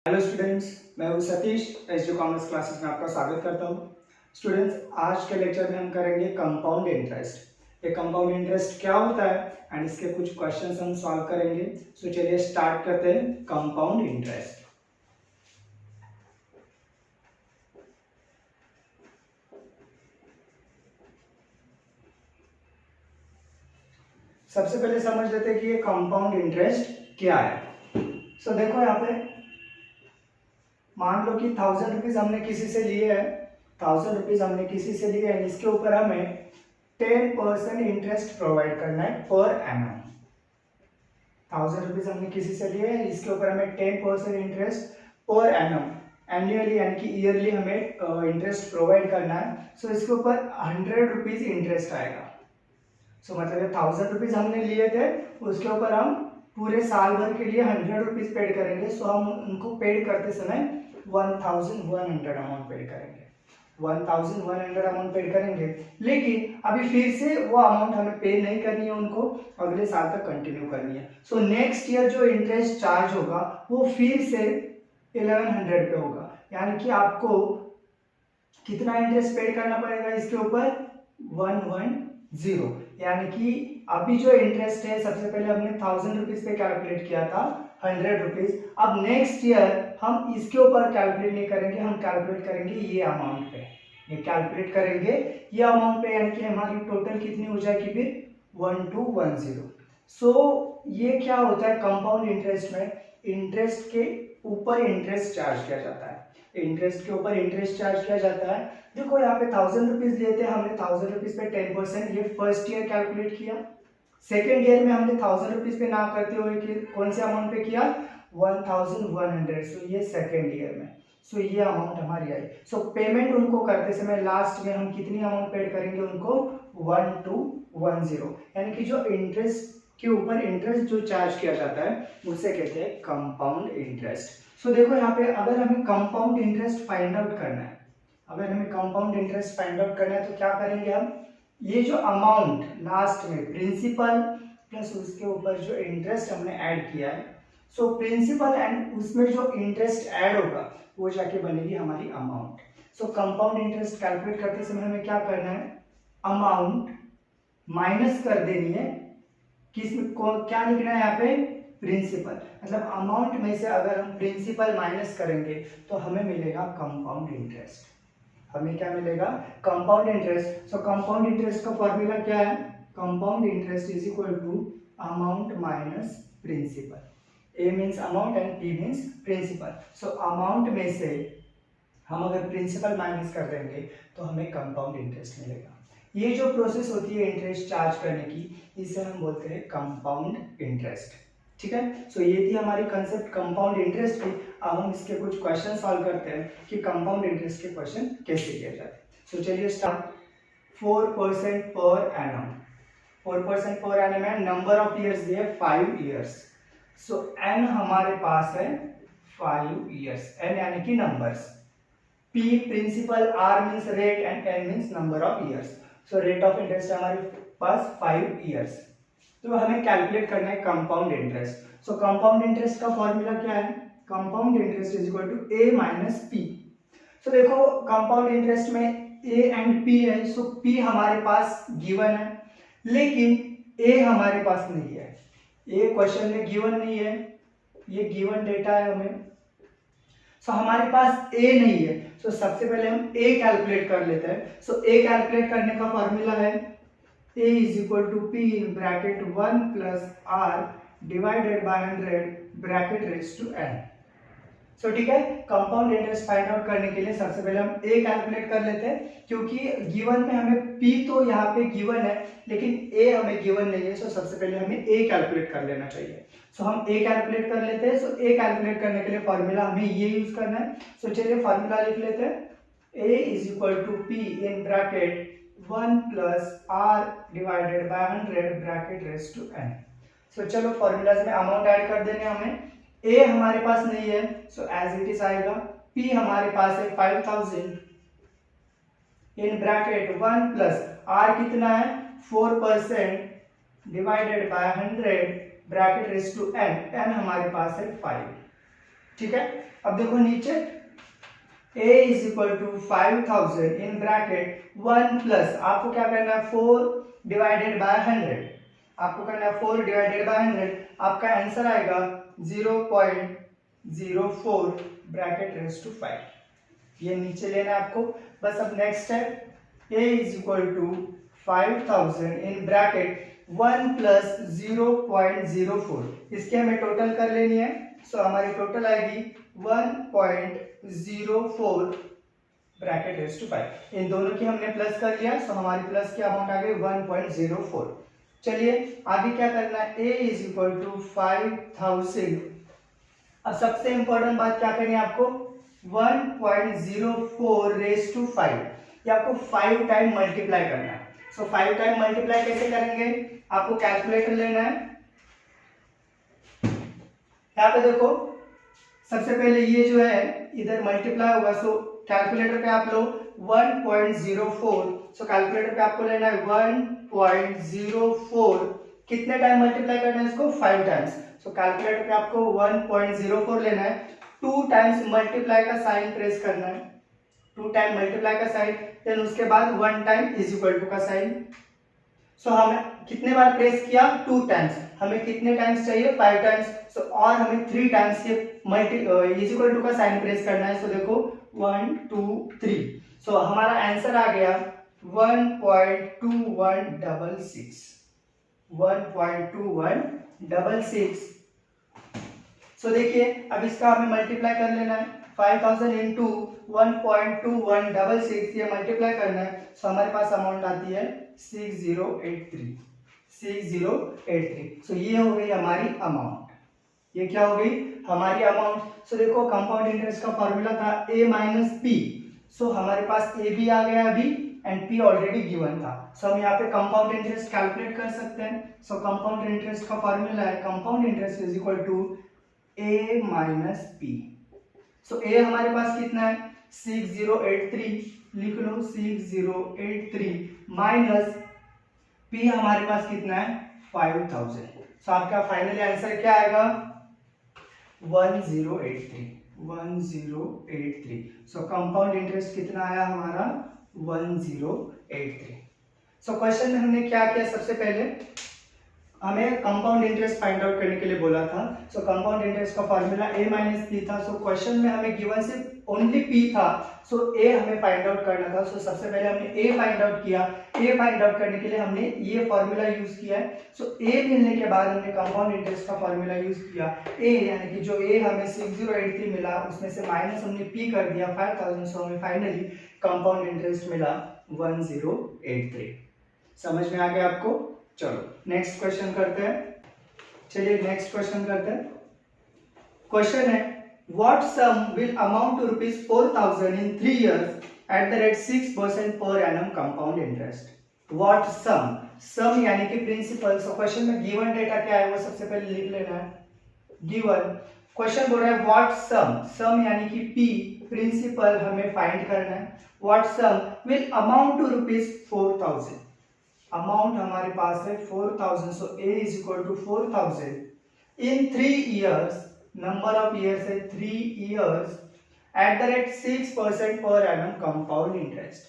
Hello students, मैं हूं Satish. SD commerce classes में आपका स्वागत करता हूं। स्टूडेंट्स, आज के लेक्चर में हम करेंगे कंपाउंड इंटरेस्ट। ये कंपाउंड इंटरेस्ट क्या होता है एंड इसके कुछ क्वेश्चंस हम सॉल्व करेंगे। सो चलिए स्टार्ट करते हैं कंपाउंड इंटरेस्ट। सबसे पहले समझ लेते हैं कि ये कंपाउंड इंटरेस्ट क्या है। सो देखो यहाँ पे मान लो कि 1000 रुपीज हमने किसी से लिए है। 1000 रुपीज हमने किसी से लिए है, इसके ऊपर हमें 10% इंटरेस्ट प्रोवाइड करना है पर एनम। 1000 रुपीज हमने किसी से लिए है, इसके ऊपर हमें 10% इंटरेस्ट पर एनम एनुअली यानी कि ईयरली हमें इंटरेस्ट प्रोवाइड करना है। सो इसके ऊपर 100 रुपीज इंटरेस्ट आएगा। सो मतलब 1000 रुपीज हमने लिए थे, उसके ऊपर हम पूरे साल भर के लिए 100 रुपीज पेड करेंगे। सो हम उनको पेड करते समय 1100 अमाउंट पेड करेंगे। 1100 अमाउंट पेड करेंगे, लेकिन अभी फिर से वो अमाउंट हमें पे नहीं करनी है, उनको अगले साल तक कंटिन्यू करनी है। सो नेक्स्ट ईयर जो इंटरेस्ट चार्ज होगा वो फिर से 1100 पे होगा, यानी कि आपको कितना इंटरेस्ट पेड करना पड़ेगा इसके ऊपर 110। यानी कि अभी जो इंटरेस्ट है, सबसे पहले हमने 1000 रुपीज पे कैलकुलेट किया था 100 रुपीज। अब नेक्स्ट ईयर हम इसके ऊपर कैलकुलेट नहीं करेंगे, हम कैलकुलेट करेंगे ये अमाउंट पे। ये कैलकुलेट करेंगे ये अमाउंट पे, यानी कि हमारी टोटल कितनी हो जाएगी फिर 1210। सो ये क्या होता है कंपाउंड इंटरेस्ट में, इंटरेस्ट के ऊपर इंटरेस्ट चार्ज किया जाता है। इंटरेस्ट के ऊपर इंटरेस्ट चार्ज किया जाता है। देखो यहाँ पे 1000 रुपीज लेते हैं हमने, 1000 रुपीज पे 10%, ये फर्स्ट ईयर कैलकुलेट किया। सेकेंड ईयर में हमने 1000 रुपीज पे ना करते हुए कि कौन से अमाउंट पे किया 1100। सो ये सेकेंड ईयर में। सो ये अमाउंट हमारी आई। सो पेमेंट उनको करते समय लास्ट में हम कितनी अमाउंट पेड करेंगे उनको 1210, यानी कि जो इंटरेस्ट के ऊपर इंटरेस्ट जो चार्ज किया जाता है उसे कहते हैं कंपाउंड इंटरेस्ट। सो देखो यहाँ पे अगर हमें कंपाउंड इंटरेस्ट फाइंड आउट करना है, अगर हमें कंपाउंड इंटरेस्ट फाइंड आउट करना है तो क्या करेंगे हम, ये जो अमाउंट लास्ट में प्रिंसिपल प्लस उसके ऊपर जो इंटरेस्ट हमने ऐड किया है, सो प्रिंसिपल एंड उसमें जो इंटरेस्ट ऐड होगा वो जाके बनेगी हमारी अमाउंट। सो कंपाउंड इंटरेस्ट कैलकुलेट करते समय हमें क्या करना है, अमाउंट माइनस कर देनी है, किस को क्या लिखना है यहाँ पे प्रिंसिपल। मतलब अमाउंट में से अगर हम प्रिंसिपल माइनस करेंगे तो हमें मिलेगा कंपाउंड इंटरेस्ट। हमें क्या मिलेगा compound interest. So compound interest का फॉर्मूला क्या है, compound interest is equal to amount minus principal. A means amount and P means principal. So amount में से हम अगर प्रिंसिपल माइनस कर देंगे तो हमें कंपाउंड इंटरेस्ट मिलेगा। ये जो प्रोसेस होती है इंटरेस्ट चार्ज करने की, इसे हम बोलते हैं कंपाउंड इंटरेस्ट। ठीक है। सो ये थी हमारी कंसेप्ट कंपाउंड इंटरेस्ट की। अब हम इसके कुछ क्वेश्चन सॉल्व करते हैं कि कंपाउंड इंटरेस्ट के क्वेश्चन कैसे किए जाते हैं। सो चलिए start. 4% per annum, 4% per annum है, नंबर ऑफ ईयर्स दिए 5 ईयर्स। सो एन हमारे पास है 5 ईयर्स, एन यानी कि numbers, P principal, R means rate and N means number of years. So rate of interest है हमारे पास 5 ईयर्स। तो हमें कैलकुलेट करना है compound interest. So compound interest का फॉर्मूला क्या है, compound interest is equal to A minus P. So देखो कंपाउंड इंटरेस्ट में ए एंड पी है। सो पी हमारे पास गिवन है, लेकिन ए हमारे पास नहीं है। ए क्वेश्चन में गिवन नहीं है, ये गिवन डेटा है हमें। सो हमारे पास ए नहीं है। सो सबसे पहले हम ए कैलकुलेट कर लेते हैं। सो ए कैलकुलेट करने का फॉर्मूला है A is equal to P in bracket 1 plus R divided by 100 bracket raised to n। सो ठीक है, कंपाउंड इंटरेस्ट फाइंड आउट करने के लिए सबसे पहले हम A कैलकुलेट कर लेते हैं, क्योंकि गिवन में हमें P तो यहाँ पे गिवन है लेकिन A हमें गिवन नहीं है। सो सबसे पहले हमें A कैलकुलेट कर लेना चाहिए। सो हम A कैलकुलेट कर लेते हैं। सो A कैलकुलेट करने के लिए फॉर्मूला हमें ये यूज करना है। सो चलिए फॉर्मूला लिख लेते हैं। A is equal to P in bracket 1 plus R divided by 100 bracket raised to n। सो चलो फॉर्मूलाज में अमाउंट ऐड कर देने हमें। A हमारे पास नहीं है, सो एज इट इज आएगा। P हमारे पास है 5000 इन ब्रैकेट 1 प्लस R कितना है 4% divided by 100 bracket raise to n, n हमारे पास है 5। ठीक है। अब देखो नीचे a is equal to 5000 in bracket 1 plus आपको क्या करना है 4 डिवाइडेड बाय 100, आपको करना है 4 डिवाइडेड बाय 100, आपका आंसर आएगा 0.04 ब्रैकेट रेज टू 5, ये नीचे लेना है आपको। बस अब नेक्स्ट है a is equal to 5000 in bracket 1 plus 0.04, इसके हमें टोटल कर लेनी है। सो हमारी टोटल आएगी 1.04 ब्रैकेट रेज टू 5, इन दोनों की हमने प्लस कर लिया, सो हमारी प्लस की अमाउंट आ गई 1.04। चलिए आगे क्या करना है, a इज इक्वल टू 5000। अब सबसे इंपॉर्टेंट बात क्या करनी है आपको, 1.04 रेज टू 5, ये आपको 5 टाइम मल्टीप्लाई करना है। सो 5 टाइम मल्टीप्लाई कैसे करेंगे, आपको कैलकुलेटर लेना है। यहाँ पे देखो सबसे पहले ये जो है इधर मल्टीप्लाई होगा, सो कैलकुलेटर पे आप लो 1.04, सो कैलकुलेटर पे आपको लेना है 1.04, कितने टाइम मल्टीप्लाई करना है इसको, 5 टाइम्स। सो कैलकुलेटर पे आपको 1.04 लेना है, 2 टाइम्स मल्टीप्लाई का साइन प्रेस करना है, 2 टाइम मल्टीप्लाई का साइन, देन उसके बाद 1 टाइम इज इक्वल टू का साइन। सो हमें कितने बार प्रेस किया, 2 टाइम्स, हमें कितने टाइम्स चाहिए, 5 टाइम्स। सो और हमें 3 टाइम्स ये इज इक्वल टू का साइन प्रेस करना है। सो देखो 1 2 3, सो हमारा आंसर आ गया 1.2166, 1.2166। सो देखिए अब इसका हमें मल्टीप्लाई कर लेना है, 5000 इंटू 1.2166 ये मल्टीप्लाई करना है। सो हमारे पास अमाउंट आती है 6083, 6083। सो ये हो गई हमारी अमाउंट, ये क्या हो गई हमारी अमाउंट। सो देखो कंपाउंड इंटरेस्ट का फॉर्मूला था a माइनस पी, सो हमारे पास a भी आ गया अभी एंड p ऑलरेडी गिवन था। सो हम यहाँ पे कंपाउंड इंटरेस्ट कैलकुलेट कर सकते हैं। सो कंपाउंड इंटरेस्ट का फॉर्मूला है compound interest is equal to a minus P. So a हमारे पास कितना है 6083, लिख लो 6083 माइनस p हमारे पास कितना है 5000। सो आपका फाइनली आंसर क्या आएगा 1083, 1083। सो कंपाउंड इंटरेस्ट कितना आया हमारा 1083। सो क्वेश्चन में हमने क्या किया, सबसे पहले हमें कंपाउंड इंटरेस्ट फाइंड आउट करने के लिए बोला था। सो कंपाउंड इंटरेस्ट का फॉर्मूला a माइनस पी था। सो क्वेश्चन में हमें गिवन सिर्फ ओनली p था, सो a हमें फाइंड आउट करना था। सो सबसे पहले हमने a फाइंड आउट किया, a फाइंड आउट करने के लिए हमने ये फॉर्मूला यूज किया है। सो a मिलने के बाद हमने कंपाउंड इंटरेस्ट का फॉर्मूला यूज किया, a यानी कि जो a हमें 6083 मिला उसमें से माइनस हमने p कर दिया 5000, सो हमें फाइनली कंपाउंड इंटरेस्ट मिला 1083। समझ में आ गया आपको। चलो नेक्स्ट क्वेश्चन करते हैं, चलिए नेक्स्ट क्वेश्चन करते हैं। क्वेश्चन है what sum will amount to ₹4000 in 3 years at the rate 6% per annum compound interest. What sum, sum यानी कि प्रिंसिपल। सो क्वेश्चन में गिवन डेटा क्या है वो सबसे पहले लिख लेना है। गिवन क्वेश्चन बोल रहा है व्हाट सम, सम यानी कि p, प्रिंसिपल हमें फाइंड करना है। What sum will amount to ₹4000, amount हमारे पास है 4000। So a is equal to 4000 in 3 years, number of years है 3 years at the rate 6% per annum compound interest.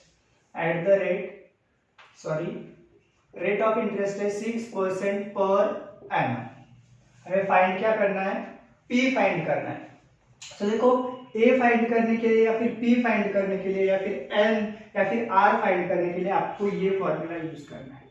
At the rate rate of interest है 6% per annum. हमें find क्या करना है, p find करना है। तो देखो a फाइंड करने के लिए या फिर p फाइंड करने के लिए या फिर n या फिर r फाइंड करने के लिए आपको ये फॉर्मूला यूज करना है।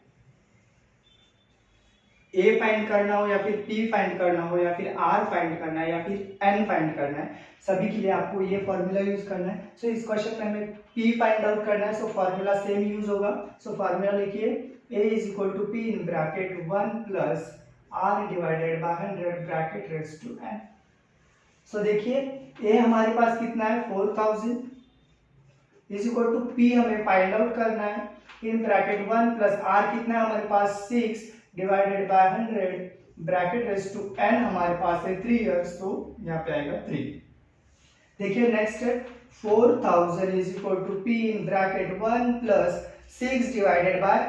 a फाइंड करना हो या फिर p फाइंड करना हो या फिर r फाइंड करना है या फिर n फाइंड करना है, सभी के लिए आपको ये फॉर्मूला यूज करना है। सो इस क्वेश्चन में हमें p फाइंड आउट करना है, सो फॉर्मूला सेम यूज होगा। सो फॉर्मूला लिखिए a is equal to p in bracket 1 plus r divided by 100 bracket raise to n। So देखिए a हमारे पास कितना है 4000 इज इक्वल टू p हमें फाइंड आउट करना है इन ब्रैकेट 1 प्लस r कितना है हमारे पास 6 divided by 100 bracket raise to n हमारे पास है 3 years, तो यहाँ पे आएगा 3। देखिए नेक्स्ट है 4000 is equal to p in bracket 1 plus 6 divided by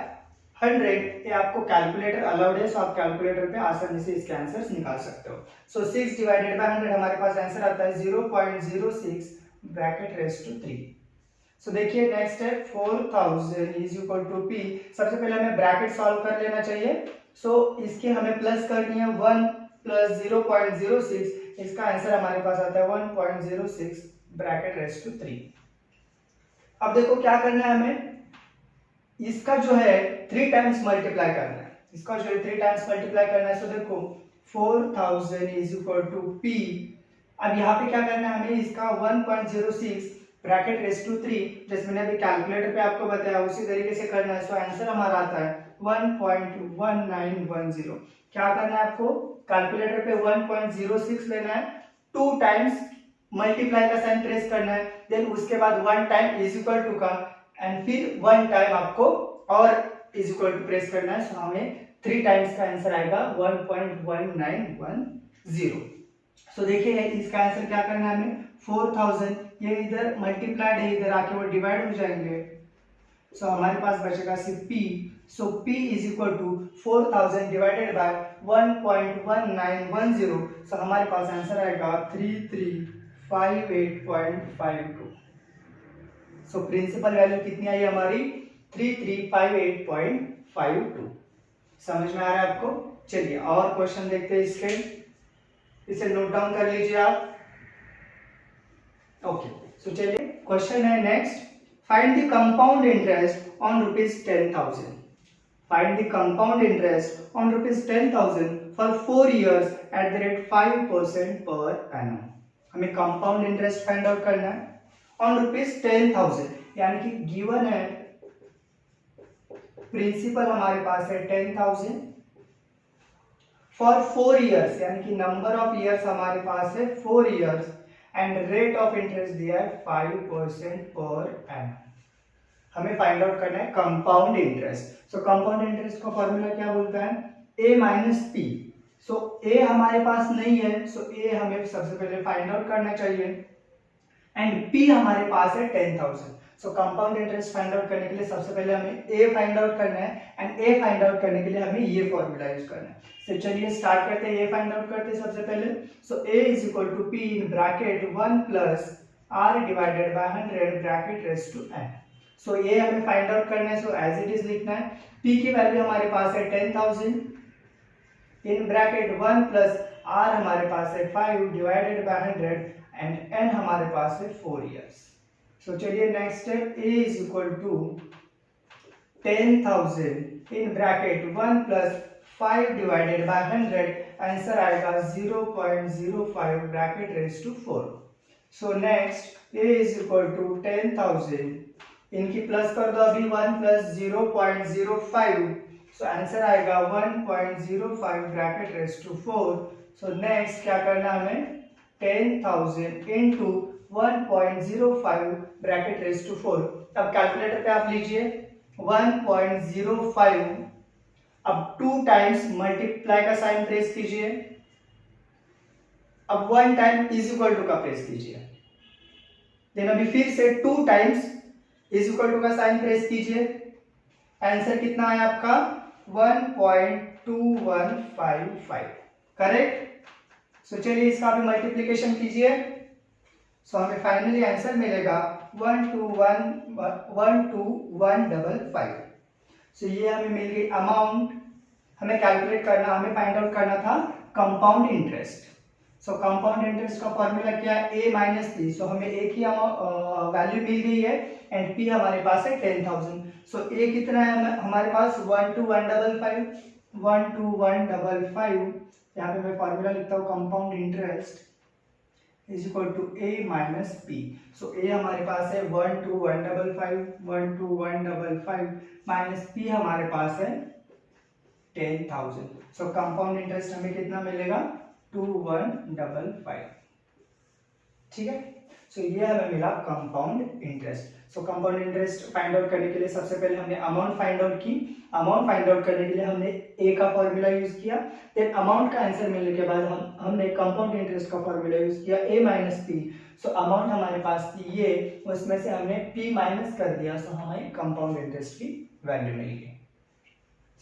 100 ये आपको कैलकुलेटर अलाउड है, सो आप कैलकुलेटर पे आसानी से इसके आंसर्स निकाल सकते हो। सो 6 डिवाइडेड बाय 100 हमारे पास आंसर आता है 0.06 ब्रैकेट रेज टू 3। सो देखिए नेक्स्ट है 4000 इज इक्वल टू p। सबसे पहले हमें ब्रैकेट सॉल्व कर लेना चाहिए। सो इसके हमें प्लस करनी है 1 प्लस 0.06, इसका आंसर हमारे पास आता है 1.06 ब्रैकेट रेज टू 3। अब देखो क्या करना है हमें, इसका जो है 3 टाइम्स मल्टीप्लाई करना है, इसका जो है 3 टाइम्स मल्टीप्लाई करना है। सो देखो 4000 इज इक्वल टू p। अब यहाँ पे क्या करना है हमें, इसका 1.06 ब्रैकेट रेज टू 3 जैसे मैंने अभी कैलकुलेटर पे आपको बताया उसी तरीके से करना है। सो आंसर हमारा आता है 1.1910। क्या करना है आपको, कैलकुलेटर पे 1.06 लेना है, 2 टाइम्स मल्टीप्लाई का साइन प्रेस करना है, देन उसके बाद 1 टाइम इज इक्वल टू का एंड फिर 1 टाइम आपको और इज इक्वल टू प्रेस करना है। सो हमें 3 टाइम्स का आंसर आएगा 1.1910। सो देखिए इसका आंसर क्या करना है हमें, 4000 ये इधर मल्टीप्लाइड है, इधर आके वो डिवाइड हो जाएंगे। सो हमारे पास बचेगा सिर्फ p। So p is equal to 4000 divided by 1.1910। So हमारे पास आंसर आएगा 3358.52। सो प्रिंसिपल वैल्यू कितनी आई हमारी, 3358.52। समझ में आ रहा है आपको। चलिए और क्वेश्चन देखते हैं इसके, इसे नोट डाउन कर लीजिए आप। ओके सो चलिए क्वेश्चन है next, find the compound interest on ₹10,000। Find the compound interest on ₹10,000 for 4 years at the rate 5% per annum। हमें कंपाउंड इंटरेस्ट फाइंड आउट करना है ऑन ₹10,000, यानी कि गिवन है प्रिंसिपल हमारे पास है 10,000 फॉर 4 years, यानी कि नंबर ऑफ ईयर्स हमारे पास है 4 years and rate of interest दिया है 5% पर एनम। हमें फाइंड आउट करना है compound interest. So compound interest का फॉर्मूला क्या बोलता है, a minus P. So a हमारे पास नहीं है, सो a हमें सबसे पहले फाइंड आउट करना चाहिए एंड p हमारे पास है 10,000। सो कंपाउंड इंटरेस्ट फाइंड आउट करने के लिए सबसे पहले हमें a फाइंड आउट करना है एंड a फाइंड आउट करने के लिए हमें ये फॉर्मूला यूज करना है। तो चलिए स्टार्ट करते हैं, a फाइंड आउट करते हैं सबसे पहले। So a is equal to p in bracket 1 plus r divided by 100 bracket raise to n। So ये हमें फाइंड आउट करना है, सो एज इट इज लिखना है। p की वैल्यू हमारे पास है 10,000 इन ब्रैकेट 1 प्लस r हमारे पास है 5 डिवाइडेड बाय 100 एंड n हमारे पास है 4 years। सो चलिए next step, a is equal to 10,000 in bracket 1 plus 5 divided by 100, answer आएगा 0.05 bracket raise to 4। So next a is equal to 10,000, इनकी plus कर दो अभी 1 प्लस 0.05, सो आंसर आएगा 1.05 bracket raise to 4। So next क्या करना हमें, 10,000 इंटू 1.05 ब्रैकेट रेज टू 4। अब कैलकुलेटर पे आप लीजिए 1.05, अब 2 टाइम्स मल्टीप्लाई का साइन प्रेस कीजिए, अब 1 टाइम इज इक्वल टू का प्रेस कीजिए, देन अभी फिर से 2 टाइम्स इज इक्वल टू का साइन प्रेस कीजिए। आंसर कितना है आपका 1.2155, करेक्ट। सो चलिए इसका अभी मल्टीप्लिकेशन कीजिए। सो हमें फाइनली आंसर मिलेगा 12155। सो ये हमें मिल गई अमाउंट। हमें कैलकुलेट करना, हमें फाइंड आउट करना था compound interest. So compound interest का फॉर्मूला क्या है, a माइनस पी। सो हमें a की वैल्यू मिल गई है एंड p हमारे पास है 10,000। सो a कितना है हमारे पास 12155। यहाँ पे मैं फॉर्मूला लिखता हूँ compound interest is equal to a minus P. So a हमारे पास है 12155 माइनस p हमारे पास है 10,000। सो कंपाउंड इंटरेस्ट हमें कितना मिलेगा 2155, ठीक है। सो ये हमें मिला compound interest. So compound interest find out करने के लिए सबसे पहले हमने अमाउंट फाइंड आउट की। अमाउंट फाइंड आउट करने के लिए हमने ए का फॉर्मूला यूज किया, देन अमाउंट का आंसर मिलने के बाद हमने कंपाउंड इंटरेस्ट का फॉर्मूला यूज किया ए माइनस पी। सो अमाउंट हमारे पास थी ये, उसमें से हमने पी माइनस कर दिया, सो हमें कंपाउंड इंटरेस्ट की वैल्यू मिल गई।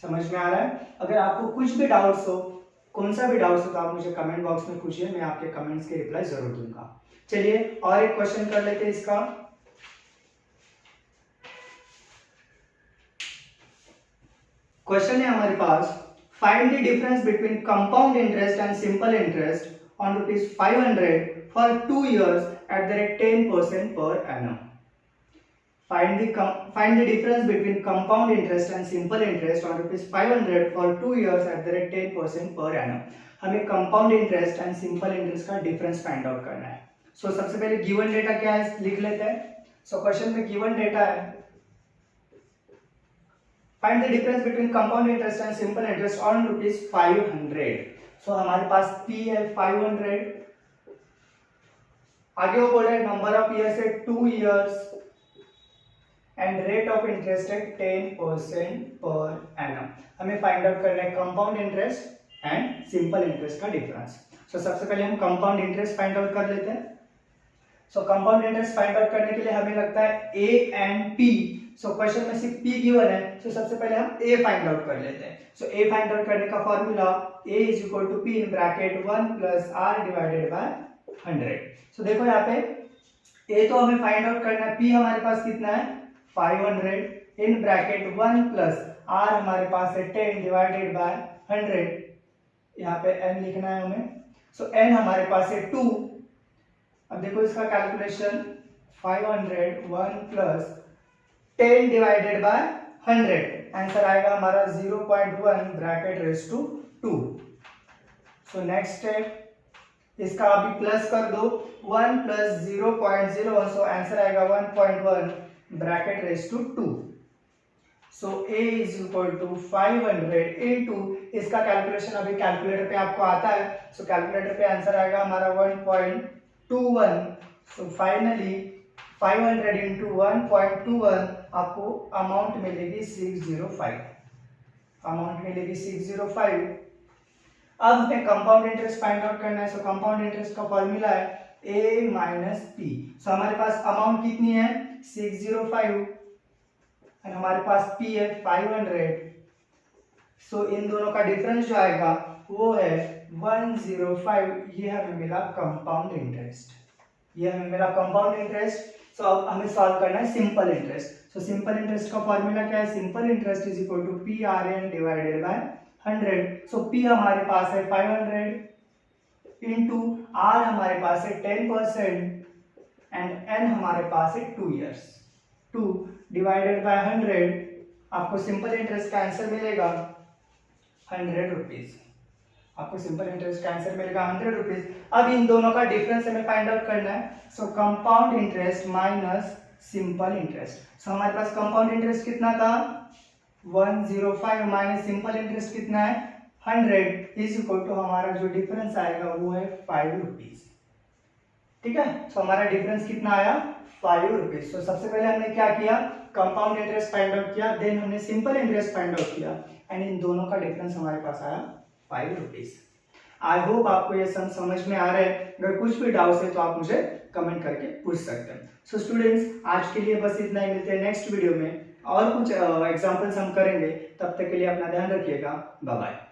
समझ में आ रहा है? अगर आपको कुछ भी डाउट्स हो, कौन सा भी डाउट्स हो, तो आप मुझे कमेंट बॉक्स में पूछिए, मैं आपके कमेंट्स के रिप्लाई जरूर दूंगा। चलिए और एक क्वेश्चन कर लेते हैं इसका। क्वेश्चन है हमारे पास, find the difference between compound interest and simple interest on ₹500 for 2 years at the rate 10% per annum. Find the difference between compound interest and simple interest on ₹500 for 2 years at the rate 10% per annum. हमें compound interest and simple interest का difference find out करना है। सो सबसे पहले given data क्या है लिख लेते हैं। सो क्वेश्चन में गिवन डेटा है, find the difference between compound interest and simple interest on ₹500। सो हमारे पास P है 500, आगे वो बोल रहे हैं नंबर ऑफ ईयर्स है 2 years and rate of interest है 10% पर एनम। हमें फाइंड आउट करना है compound interest and simple interest का डिफरेंस। सो सबसे पहले हम कंपाउंड इंटरेस्ट फाइंड आउट कर लेते हैं। So compound interest find out करने के लिए हमें लगता है A and P। So question में सिर्फ P गिवन है, सो सबसे पहले हम A फाइंड आउट कर लेते हैं। सो A फाइंड आउट करने का formula A is equal to P in bracket 1 plus R divided by 100। So देखो यहाँ पे A तो हमें फाइंड आउट करना है, P हमारे पास कितना है 500 इन ब्रैकेट 1 प्लस R हमारे पास है 10 डिवाइडेड बाय 100। यहाँ पे n लिखना है हमें। सो n हमारे पास है 2। अब देखो इसका calculation 500 1 plus 10 divided by 100, answer आएगा हमारा 0.1 bracket raise to 2। So next step, इसका अभी प्लस कर दो 1 प्लस 0.01, सो आंसर आएगा 1.1 bracket raise to 2। So A is equal to 500 into, इसका कैलकुलेशन अभी कैलकुलेटर पे आपको आता है। सो कैलकुलेटर पे आंसर आएगा हमारा 1.21। सो फाइनली 500 इंटू 1.21 आपको अमाउंट मिलेगी 605। अमाउंट मिलेगी 605। अब हमें कंपाउंड इंटरेस्ट फाइंड आउट करना है। सो कंपाउंड इंटरेस्ट का फॉर्मूला है A माइनस P। सो हमारे पास अमाउंट कितनी है 605 और हमारे पास P है 500। सो इन दोनों का डिफरेंस जो आएगा वो है 105। ये हमें मिला कंपाउंड इंटरेस्ट, ये हमें मिला कंपाउंड इंटरेस्ट। सो अब हमें सॉल्व करना है simple interest. So simple interest का फॉर्मूला क्या है, simple interest is equal to PRN divided by 100। So P हमारे पास है 500 इंटू R हमारे पास है 10% एंड N हमारे पास है 2 years। 2 डिवाइडेड बाय 100, आपको सिंपल इंटरेस्ट का आंसर मिलेगा 100 रुपीज। आपको सिंपल इंटरेस्ट का आंसर मिलेगा 100 रुपीज। अब इन दोनों का डिफरेंस हमें फाइंड आउट करना है। So compound interest minus simple interest. So हमारे पास कंपाउंड इंटरेस्ट कितना था 105 माइनस सिंपल इंटरेस्ट कितना है 100 इज इक्वल टू हमारा जो डिफरेंस आएगा वो है 5 रुपीज। ठीक है, सो हमारा डिफरेंस कितना आया 5 रुपीज। सो सबसे पहले हमने क्या किया, कंपाउंड इंटरेस्ट फाइंड आउट किया, देन हमने सिंपल इंटरेस्ट फाइंड आउट किया एंड इन दोनों का डिफरेंस हमारे पास आया 5 रुपीज। आई होप आपको ये सब समझ में आ रहा है। अगर कुछ भी डाउट है तो आप मुझे कमेंट करके पूछ सकते हैं। सो स्टूडेंट्स, आज के लिए बस इतना ही, मिलते हैं नेक्स्ट वीडियो में और कुछ एग्जांपल्स हम करेंगे। तब तक के लिए अपना ध्यान रखिएगा। Bye bye.